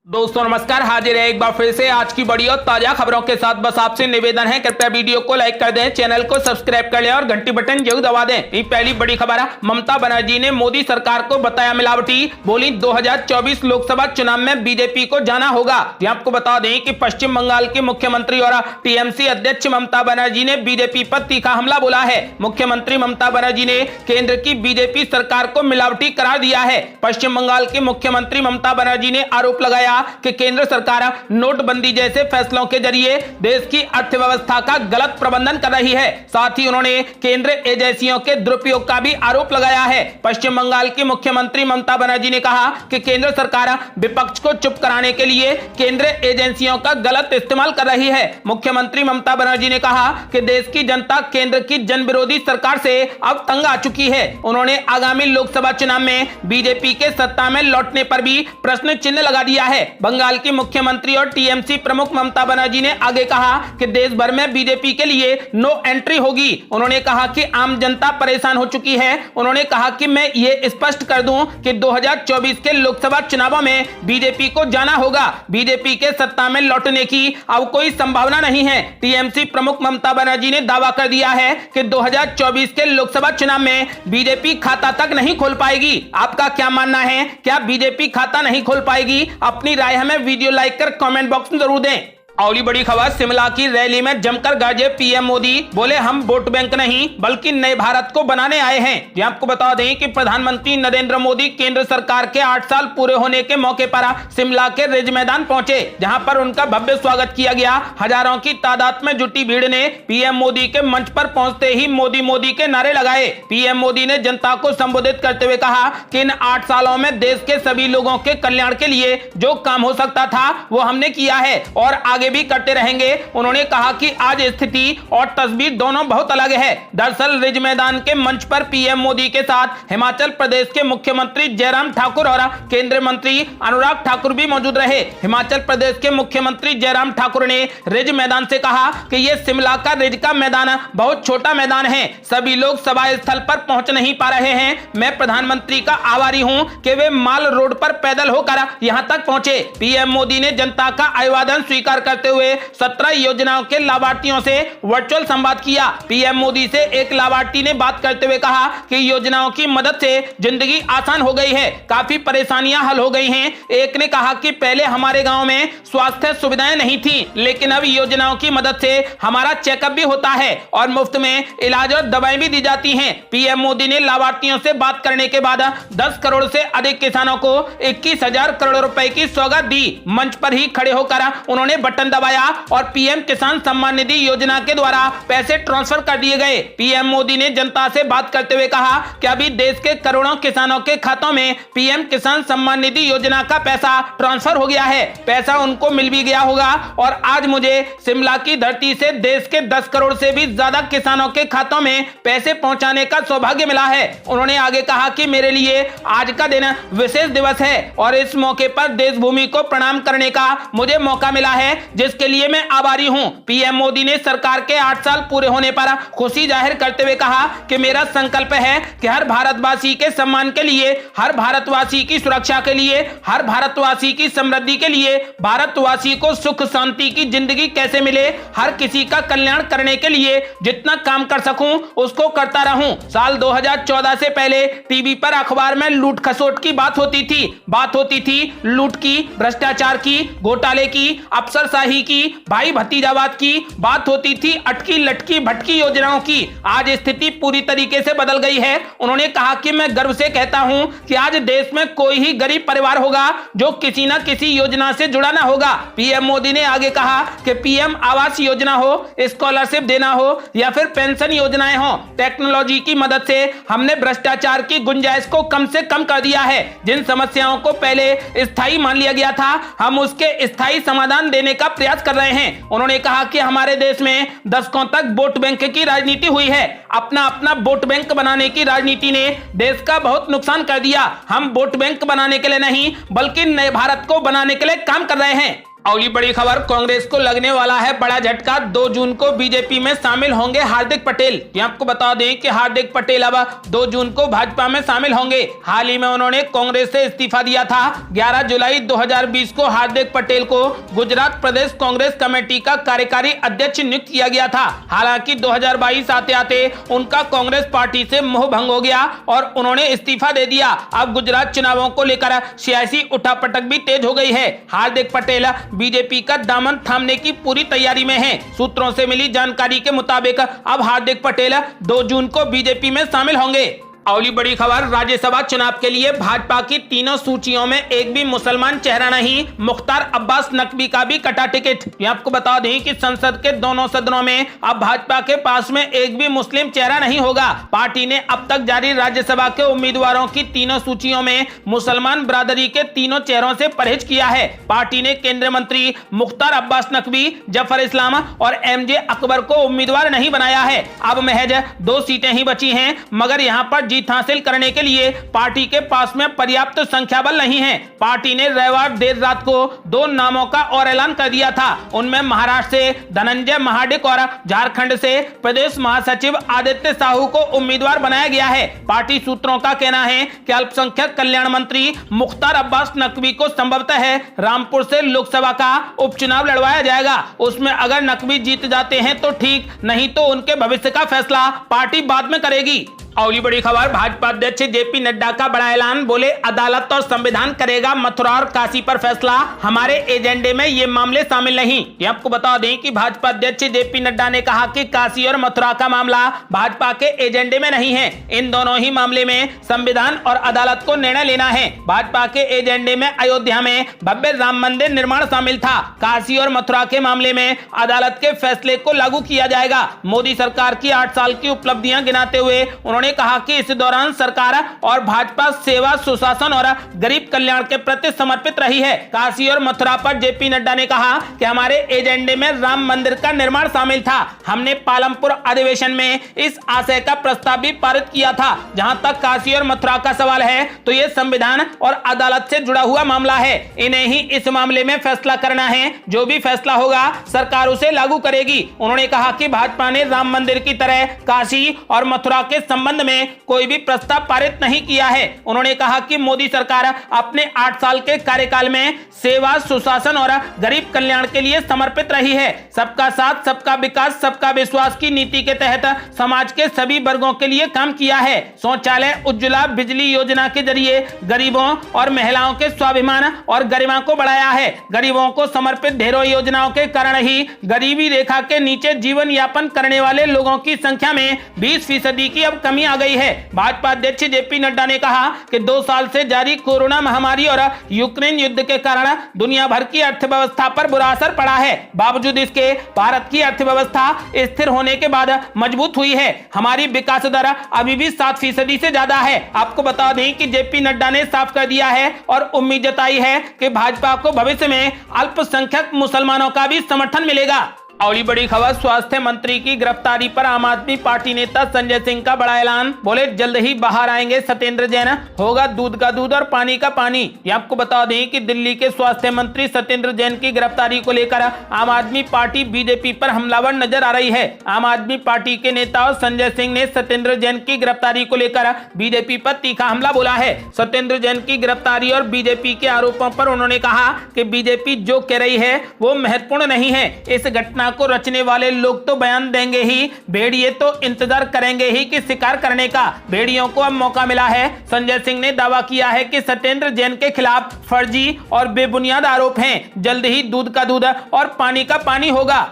दोस्तों नमस्कार, हाजिर है एक बार फिर से आज की बड़ी और ताजा खबरों के साथ। बस आपसे निवेदन है, कृपया वीडियो को लाइक कर दें, चैनल को सब्सक्राइब कर लें और घंटी बटन जरूर दबा दें। पहली बड़ी खबर है, ममता बनर्जी ने मोदी सरकार को बताया मिलावटी। बोली 2024 लोकसभा चुनाव में बीजेपी को जाना होगा। आपको बता दें कि पश्चिम बंगाल के मुख्यमंत्री और टीएमसी अध्यक्ष ममता बनर्जी ने बीजेपी पर तीखा हमला बोला है। मुख्यमंत्री ममता बनर्जी ने केंद्र की बीजेपी सरकार को मिलावटी करार दिया है। पश्चिम बंगाल के मुख्यमंत्री ममता बनर्जी ने आरोप लगाया कि केंद्र सरकार नोटबंदी जैसे फैसलों के जरिए देश की अर्थव्यवस्था का गलत प्रबंधन कर रही है। साथ ही उन्होंने केंद्र एजेंसियों के दुरुपयोग का भी आरोप लगाया है। पश्चिम बंगाल की मुख्यमंत्री ममता बनर्जी ने कहा कि केंद्र सरकार विपक्ष को चुप कराने के लिए केंद्र एजेंसियों का गलत इस्तेमाल कर रही है। मुख्यमंत्री ममता बनर्जी ने कहा कि देश की जनता केंद्र की जन विरोधी सरकार से अब तंग आ चुकी है। उन्होंने आगामी लोकसभा चुनाव में बीजेपी के सत्ता में लौटने पर भी प्रश्न चिन्ह लगा दिया है। बंगाल की मुख्यमंत्री और टीएमसी प्रमुख ममता बनर्जी ने आगे कहा कि देश भर में बीजेपी के लिए नो एंट्री होगी। उन्होंने कहा कि आम जनता परेशान हो चुकी है। उन्होंने कहा कि मैं ये स्पष्ट कर दूं कि 2024 के लोकसभा चुनावों में बीजेपी को जाना होगा। बीजेपी के सत्ता में लौटने की अब कोई संभावना नहीं है। टीएमसी प्रमुख ममता बनर्जी ने दावा कर दिया है कि 2024 के लोकसभा चुनाव में बीजेपी खाता तक नहीं खोल पाएगी। आपका क्या मानना है? क्या बीजेपी खाता नहीं खोल पाएगी? अपनी राय हमें वीडियो लाइक कर कमेंट बॉक्स में जरूर दें। अगली बड़ी खबर, शिमला की रैली में जमकर गरजे पीएम मोदी। बोले हम वोट बैंक नहीं बल्कि नए भारत को बनाने आए हैं। आपको बता दें कि प्रधानमंत्री नरेंद्र मोदी केंद्र सरकार के 8 साल पूरे होने के मौके पर शिमला के रिज मैदान पहुंचे, जहां पर उनका भव्य स्वागत किया गया। हजारों की तादाद में जुटी भीड़ ने पीएम मोदी के मंच पर पहुंचते ही मोदी मोदी के नारे लगाए। पीएम मोदी ने जनता को संबोधित करते हुए कहा कि इन 8 सालों में देश के सभी लोगों के कल्याण के लिए जो काम हो सकता था वो हमने किया है और आगे भी करते रहेंगे। उन्होंने कहा कि आज स्थिति और तस्वीर दोनों बहुत अलग है। दरअसल रिज मैदान के मंच पर पीएम मोदी के साथ हिमाचल प्रदेश के मुख्यमंत्री जयराम ठाकुर और केंद्रीय मंत्री अनुराग ठाकुर भी मौजूद रहे। हिमाचल प्रदेश के मुख्यमंत्री जयराम ठाकुर ने रिज मैदान से कहा कि यह शिमला का रिज का मैदान बहुत छोटा मैदान है, सभी लोग सभा स्थल पर पहुंच नहीं पा रहे हैं। मैं प्रधानमंत्री का आभारी हूं कि वे माल रोड पर पैदल होकर यहां तक पहुंचे। पीएम मोदी ने जनता का अभिवादन स्वीकार करते हुए 17 योजनाओं के लाभार्थियों से वर्चुअल संवाद किया। पीएम मोदी से एक लाभार्थी ने बात करते हुए कहा कि योजनाओं की मदद से जिंदगी आसान हो गई है, काफी परेशानियां हल हो गई हैं। एक ने कहा कि पहले हमारे गांव में स्वास्थ्य सुविधाएं नहीं थी, लेकिन अब योजनाओं की मदद से हमारा चेकअप भी होता है और मुफ्त में इलाज और दवाएं भी दी जाती हैं। पीएम मोदी ने लाभार्थियों से बात करने के बाद 10 करोड़ से अधिक किसानों को 21,000 करोड़ रुपए की सौगात दी। मंच पर ही खड़े होकर उन्होंने बटन दबाया और पीएम किसान सम्मान निधि योजना के द्वारा पैसे ट्रांसफर कर दिए गए। पीएम मोदी ने जनता से बात करते हुए कहा कि अभी देश के करोड़ों किसानों के खातों में पीएम किसान सम्मान निधि योजना का पैसा ट्रांसफर हो गया है। पैसा उनको मिल भी गया होगा और आज मुझे शिमला की धरती से देश के 10 करोड़ से भी ज्यादा किसानों के खातों में पैसे पहुंचाने का सौभाग्य मिला है। उन्होंने आगे कहा कि मेरे लिए आज का दिन विशेष दिवस है और इस मौके पर देश भूमि को प्रणाम करने का मुझे मौका मिला है, जिसके लिए मैं आभारी हूं। पीएम मोदी ने सरकार के 8 साल पूरे होने पर खुशी जाहिर करते हुए कहा कि मेरा संकल्प है कि हर भारतवासी के सम्मान के लिए, हर भारतवासी की सुरक्षा के लिए, हर भारतवासी की समृद्धि के लिए, भारतवासी को सुख शांति की जिंदगी कैसे मिले, हर किसी का कल्याण करने के लिए जितना काम कर सकूं उसको करता रहूं। साल 2014 से पहले टीवी पर अखबार में लूट खसोट की बात होती थी लूट की, भ्रष्टाचार की, घोटाले की, अफसरशाही की, भाई भतीजावाद की बात होती थी, अटकी लटकी भटकी योजनाओं की। आज स्थिति पूरी तरीके से बदल गई है। उन्होंने कहा कि मैं गर्व से कहता हूं कि आज देश में कोई ही गरीब परिवार होगा जो किसी न किसी योजना से जुड़ा ना होगा। पीएम मोदी ने आगे कहा कि पीएम आवास योजना हो, स्कॉलरशिप देना हो या फिर पेंशन योजनाएं हो, टेक्नोलॉजी की मदद से हमने भ्रष्टाचार की गुंजाइश को कम से कम कर दिया है। जिन समस्याओं को पहले स्थायी मान लिया गया था, हम उसके स्थायी समाधान देने का प्रयास कर रहे हैं। उन्होंने कहा कि हमारे देश में दशकों तक वोट बैंक की राजनीति हुई है। अपना अपना वोट बैंक बनाने की राजनीति ने देश का बहुत नुकसान कर दिया। हम वोट बैंक बनाने के लिए नहीं बल्कि नए भारत को बनाने के लिए काम कर रहे हैं। अगली बड़ी खबर, कांग्रेस को लगने वाला है बड़ा झटका। 2 जून को बीजेपी में शामिल होंगे हार्दिक पटेल। ये आपको बता दें कि हार्दिक पटेल अब 2 जून को भाजपा में शामिल होंगे। हाल ही में उन्होंने कांग्रेस से इस्तीफा दिया था। 11 जुलाई 2020 को हार्दिक पटेल को गुजरात प्रदेश कांग्रेस कमेटी का कार्यकारी अध्यक्ष नियुक्त किया गया था। हालांकि 2022 आते आते उनका कांग्रेस पार्टी से मोह भंग हो गया और उन्होंने इस्तीफा दे दिया। अब गुजरात चुनावों को लेकर सियासी उठापटक भी तेज हो गई है। हार्दिक पटेल बीजेपी का दामन थामने की पूरी तैयारी में हैं। सूत्रों से मिली जानकारी के मुताबिक अब हार्दिक पटेल 2 जून को बीजेपी में शामिल होंगे। अगली बड़ी खबर, राज्यसभा चुनाव के लिए भाजपा की तीनों सूचियों में एक भी मुसलमान चेहरा नहीं। मुख्तार अब्बास नकवी का भी कटा टिकट। ये आपको बता दें कि संसद के दोनों सदनों में अब भाजपा के पास में एक भी मुस्लिम चेहरा नहीं होगा। पार्टी ने अब तक जारी राज्यसभा के उम्मीदवारों की तीनों सूचियों में मुसलमान बिरादरी के तीनों चेहरों से परहेज किया है। पार्टी ने केंद्रीय मंत्री मुख्तार अब्बास नकवी, जफर इस्लाम और MJ अकबर को उम्मीदवार नहीं बनाया है। अब महज 2 सीटें ही बची हैं, मगर यहाँ पर जीत हासिल करने के लिए पार्टी के पास में पर्याप्त संख्या बल नहीं है। पार्टी ने रविवार देर रात को 2 नामों का और ऐलान कर दिया था। उनमें महाराष्ट्र से धनंजय महाडिक और झारखंड से प्रदेश महासचिव आदित्य साहू को उम्मीदवार बनाया गया है। पार्टी सूत्रों का कहना है कि अल्पसंख्यक कल्याण मंत्री मुख्तार अब्बास नकवी को संभवतः रामपुर से लोकसभा का उपचुनाव लड़वाया जाएगा। उसमें अगर नकवी जीत जाते हैं तो ठीक, नहीं तो उनके भविष्य का फैसला पार्टी बाद में करेगी। अगली बड़ी खबर, भाजपा अध्यक्ष JP नड्डा का बड़ा ऐलान। बोले, अदालत और संविधान करेगा मथुरा और काशी पर फैसला, हमारे एजेंडे में ये मामले शामिल नहीं। ये आपको बता दें कि भाजपा अध्यक्ष JP नड्डा ने कहा कि काशी और मथुरा का मामला भाजपा के एजेंडे में नहीं है। इन दोनों ही मामले में संविधान और अदालत को निर्णय लेना है। भाजपा के एजेंडे में अयोध्या में भव्य राम मंदिर निर्माण शामिल था। काशी और मथुरा के मामले में अदालत के फैसले को लागू किया जाएगा। मोदी सरकार की 8 साल की उपलब्धियां गिनाते हुए उन्होंने कहा कि इस दौरान सरकार और भाजपा सेवा, सुशासन और गरीब कल्याण के प्रति समर्पित रही है। काशी और मथुरा पर JP नड्डा ने कहा कि हमारे एजेंडे में राम मंदिर का निर्माण शामिल था। हमने पालमपुर अधिवेशन में इस आशय का प्रस्ताव भी पारित किया था। जहां तक काशी और मथुरा का सवाल है तो यह संविधान और अदालत से जुड़ा हुआ मामला है। इन्हें ही इस मामले में फैसला करना है। जो भी फैसला होगा सरकार उसे लागू करेगी। उन्होंने कहा कि भाजपा ने राम मंदिर की तरह काशी और मथुरा के संबंध में कोई भी प्रस्ताव पारित नहीं किया है। उन्होंने कहा कि मोदी सरकार अपने 8 साल के कार्यकाल में सेवा, सुशासन और गरीब कल्याण के लिए समर्पित रही है। सबका साथ, सबका विकास, सबका विश्वास की नीति के तहत समाज के सभी वर्गों के लिए काम किया है। शौचालय, उज्ज्वला बिजली योजना के जरिए गरीबों और महिलाओं के स्वाभिमान और गरिमा को बढ़ाया है। गरीबों को समर्पित ढेरों योजनाओं के कारण ही गरीबी रेखा के नीचे जीवन यापन करने वाले लोगों की संख्या में 20% की अब कमी आ गई है। भाजपा अध्यक्ष JP नड्डा ने कहा कि 2 साल से जारी कोरोना महामारी और यूक्रेन युद्ध के कारण दुनिया भर की अर्थव्यवस्था पर बुरा असर पड़ा है। बावजूद इसके भारत की अर्थव्यवस्था स्थिर होने के बाद मजबूत हुई है। हमारी विकास दर अभी भी 7% से ज्यादा है। आपको बता दें कि JP नड्डा ने साफ कर दिया है और उम्मीद जताई है कि भाजपा को भविष्य में अल्पसंख्यक मुसलमानों का भी समर्थन मिलेगा। अगली बड़ी खबर, स्वास्थ्य मंत्री की गिरफ्तारी पर आम आदमी पार्टी नेता संजय सिंह का बड़ा ऐलान। बोले, जल्द ही बाहर आएंगे सत्येंद्र जैन, होगा दूध का दूध और पानी का पानी। ये आपको बता दें कि दिल्ली के स्वास्थ्य मंत्री सत्येंद्र जैन की गिरफ्तारी को लेकर आम आदमी पार्टी बीजेपी पर हमलावर नजर आ रही है। आम आदमी पार्टी के नेता संजय सिंह ने सत्येंद्र जैन की गिरफ्तारी को लेकर बीजेपी पर तीखा हमला बोला है। सत्येंद्र जैन की गिरफ्तारी और बीजेपी के आरोपों पर उन्होंने कहा कि बीजेपी जो कह रही है वो महत्वपूर्ण नहीं है। इस घटना को रचने वाले लोग तो बयान देंगे ही, भेड़िए तो इंतजार करेंगे ही कि शिकार करने का। भेड़ियों को अब मौका मिला है। संजय सिंह ने दावा किया है कि सत्येंद्र जैन के खिलाफ फर्जी और बेबुनियाद आरोप हैं। जल्द ही दूध का दूध और पानी का पानी होगा।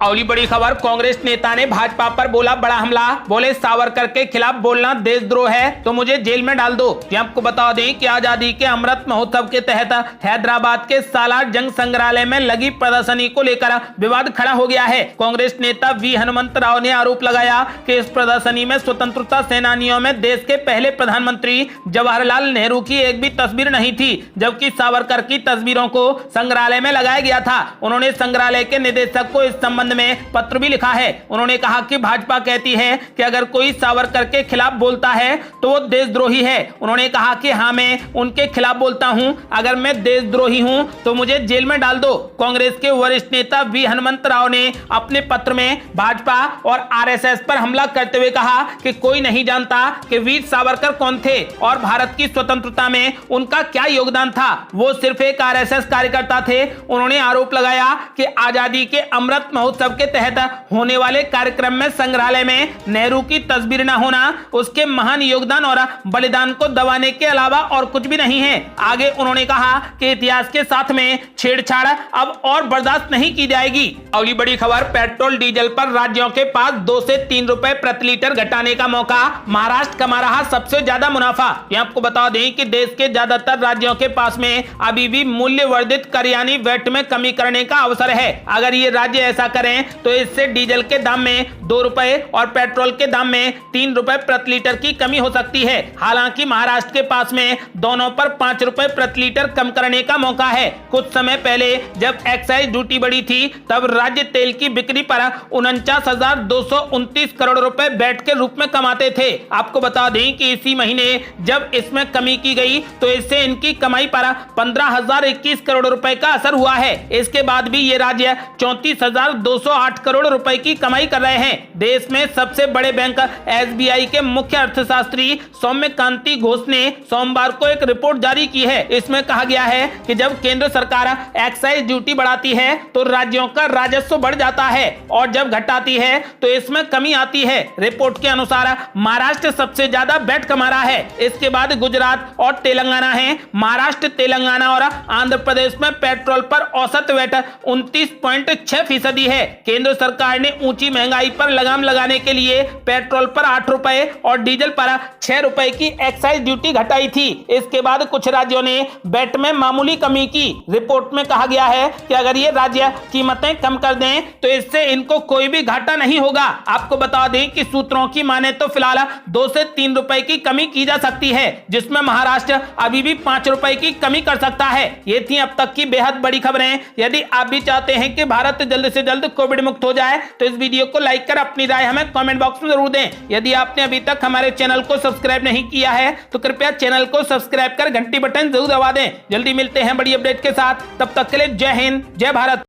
अगली बड़ी खबर, कांग्रेस नेता ने भाजपा पर बोला बड़ा हमला। बोले, सावरकर के खिलाफ बोलना देशद्रोह है तो मुझे जेल में डाल दो। आपको बता दें कि आजादी के अमृत महोत्सव के तहत हैदराबाद के सालार जंग संग्रहालय में लगी प्रदर्शनी को लेकर विवाद खड़ा हो गया है। कांग्रेस नेता V हनुमंत राव ने आरोप लगाया कि इस प्रदर्शनी में स्वतंत्रता सेनानियों में देश के पहले प्रधानमंत्री जवाहरलाल नेहरू की एक भी तस्वीर नहीं थी, जबकि सावरकर की तस्वीरों को संग्रहालय में लगाया गया था। उन्होंने संग्रहालय के निदेशक को इस संबंध संबंध में पत्र भी लिखा है। उन्होंने कहा कि भाजपा कहती है कि अगर कोई सावरकर के खिलाफ बोलता है तो वो देशद्रोही है। उन्होंने कहा कि हाँ, मैं उनके खिलाफ बोलता हूं, अगर मैं देशद्रोही हूं तो मुझे जेल में डाल दो। कांग्रेस के वरिष्ठ नेता वी हनुमंत राव ने अपने पत्र में भाजपा और आरएसएस पर हमला करते हुए कहा कि कोई नहीं जानता कि वीर सावरकर कौन थे और भारत की स्वतंत्रता में उनका क्या योगदान था, वो सिर्फ एक आरएसएस कार्यकर्ता थे। उन्होंने आरोप लगाया कि आजादी के अमृत महोत्सव के तहत होने वाले कार्यक्रम में संग्रहालय में नेहरू की तस्वीर न होना उसके महान योगदान और बलिदान को दबाने के अलावा और कुछ भी नहीं है। आगे उन्होंने कहा कि इतिहास के साथ में छेड़छाड़ अब और बर्दाश्त नहीं की जाएगी। अगली बड़ी खबर, पेट्रोल डीजल पर राज्यों के पास 2 से 3 रुपए प्रति लीटर घटाने का मौका, महाराष्ट्र कमा रहा सबसे ज्यादा मुनाफा। ये आपको बता दें कि देश के ज्यादातर राज्यों के पास में अभी भी मूल्य वर्धित कर यानी वैट में कमी करने का अवसर है। अगर ये राज्य ऐसा करें तो इससे डीजल के दाम में 2 रुपए और पेट्रोल के दाम में 3 रुपए प्रति लीटर की कमी हो सकती है। हालांकि महाराष्ट्र के पास में दोनों पर 5 रुपए प्रति लीटर कम करने का मौका है। कुछ समय पहले जब एक्साइज ड्यूटी बढ़ी थी तब राज्य तेल की बिक्री पर 49,229 करोड़ रुपए वैट के रूप में कमाते थे। आपको बता दें कि इसी महीने जब इसमें कमी की गई तो इससे इनकी कमाई पर 15,021 करोड़ रुपए का असर हुआ है। इसके बाद भी ये राज्य 34,208 करोड़ रुपए की कमाई कर रहे हैं। देश में सबसे बड़े बैंक एसबीआई के मुख्य अर्थशास्त्री सौम्यकांति घोष ने सोमवार को एक रिपोर्ट जारी की है। इसमें कहा गया है कि जब केंद्र सरकार एक्साइज ड्यूटी बढ़ाती है तो राज्यों का राजस्व बढ़ जाता है और जब घटाती है तो इसमें कमी आती है। रिपोर्ट के अनुसार महाराष्ट्र सबसे ज्यादा वैट कमा रहा है, इसके बाद गुजरात और तेलंगाना है। महाराष्ट्र, तेलंगाना और आंध्र प्रदेश में पेट्रोल पर औसत वैट 29.6% है। केंद्र सरकार ने ऊंची महंगाई पर लगाम लगाने के लिए पेट्रोल पर 8 रुपए और डीजल पर 6 रुपए की एक्साइज ड्यूटी घटाई थी। इसके बाद कुछ राज्यों ने वैट में मामूली कमी की। रिपोर्ट में कहा गया है कि अगर ये राज्य कीमतें कम कर दें तो इससे इनको कोई भी घाटा नहीं होगा। आपको बता दें कि सूत्रों की माने तो फिलहाल 2 से 3 रुपए की कमी की जा सकती है, जिसमें महाराष्ट्र अभी भी 5 रुपए की कमी कर सकता है। ये थी अब तक की बेहद बड़ी खबरें। यदि आप भी चाहते हैं कि भारत जल्द से जल्द कोविड मुक्त हो जाए तो इस वीडियो को लाइक कर अपनी राय हमें कमेंट बॉक्स में जरूर दें। यदि आपने अभी तक हमारे चैनल को सब्सक्राइब नहीं किया है तो कृपया चैनल को सब्सक्राइब कर घंटी बटन जरूर दबा दें। जल्दी मिलते हैं बड़ी अपडेट के साथ, तब तक के लिए जय हिंद, जय भारत।